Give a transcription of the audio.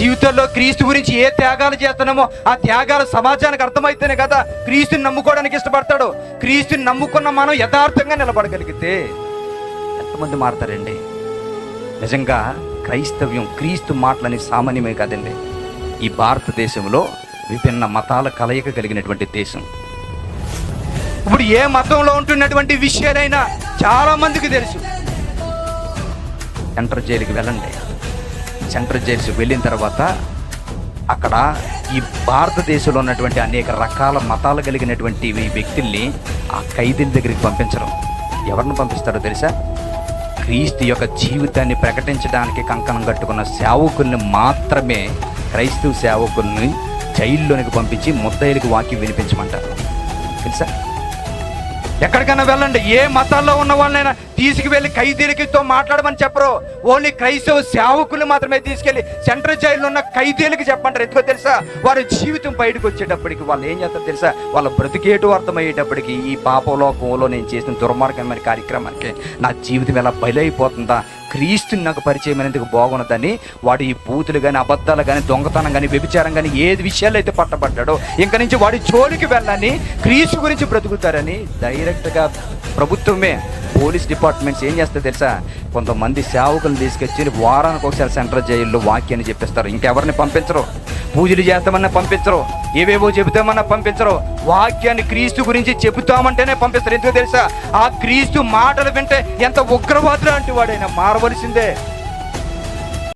జీవితంలో క్రీస్తు గురించి ఏ త్యాగాలు చేస్తున్నామో ఆ త్యాగాలు సమాజానికి అర్థమైతేనే కదా క్రీస్తుని నమ్ముకోవడానికి ఇష్టపడతాడు. క్రీస్తుని నమ్ముకున్న మనం యథార్థంగా నిలబడగలిగితే ఎంతమంది మారతారండి? నిజంగా క్రైస్తవ్యం, క్రీస్తు మాటలని సామాన్యమే కాదండి. ఈ భారతదేశంలో విభిన్న మతాల కలయిక కలిగినటువంటి దేశం. ఇప్పుడు ఏ మతంలో ఉంటున్నటువంటి విషయాలైనా చాలా మందికి తెలుసు. సెంట్రల్ జైలుకి వెళ్ళండి. సెంట్రల్ జైలుకి వెళ్ళిన తర్వాత అక్కడ ఈ భారతదేశంలో ఉన్నటువంటి అనేక రకాల మతాలు కలిగినటువంటి వ్యక్తుల్ని ఆ ఖైదీల దగ్గరికి పంపించరు. ఎవరిని పంపిస్తారో తెలుసా? క్రీస్తు యొక్క జీవితాన్ని ప్రకటించడానికి కంకణం కట్టుకున్న సేవకుల్ని మాత్రమే, క్రైస్తవ సేవకుల్ని జైల్లోనికి పంపించి ముద్దాయిలకు వాక్యం వినిపించమంటారు. తెలుసా? ఎక్కడికైనా వెళ్ళండి, ఏ మతాల్లో ఉన్న వాళ్ళైనా తీసుకువెళ్ళి ఖైదీలతో మాట్లాడమని చెప్పరు. ఓన్లీ క్రైస్తవ సేవకులు మాత్రమే తీసుకెళ్ళి సెంట్రల్ జైల్లో ఉన్న ఖైదీలకు చెప్పంటారు. ఎందుకో తెలుసా? వారి జీవితం బయటకు వచ్చేటప్పటికి వాళ్ళు ఏం చేస్తారు తెలుసా? వాళ్ళ బ్రతికేటు అర్థమయ్యేటప్పటికి ఈ పాపలోకంలో నేను చేసిన దుర్మార్గమైన కార్యక్రమానికి నా జీవితం ఎలా బలైపోతుందా, క్రీస్తుని నాకు పరిచయం అనేందుకు బాగున్నదని వాడు ఈ బూతులు కానీ, అబద్ధాలు కానీ, దొంగతనం కానీ, వ్యభిచారం కానీ ఏది విషయాలు అయితే పట్టబడ్డాడో ఇంక నుంచి వాడి జోలికి వెళ్ళని, క్రీస్తు గురించి బ్రతుకుతారని డైరెక్ట్గా ప్రభుత్వమే, పోలీస్ డిపార్ట్మెంట్స్ ఏం చేస్తారో తెలుసా? కొంతమంది సేవకులను తీసుకొచ్చి వారానికి ఒకసారి సెంట్రల్ జైల్లో వాక్యాన్ని చెప్పిస్తారు. ఇంకెవరిని పంపించరు. పూజలు చేస్తామన్నా పంపించరు, ఏవేవో చెబుతామన్నా పంపించరు. వాక్యాన్ని, క్రీస్తు గురించి చెబుతామంటేనే పంపిస్తారు. ఎందుకో తెలుసా? ఆ క్రీస్తు మాటలు వింటే ఎంత ఉగ్రవాదులు అంటే వాడైనా మారవలసిందే.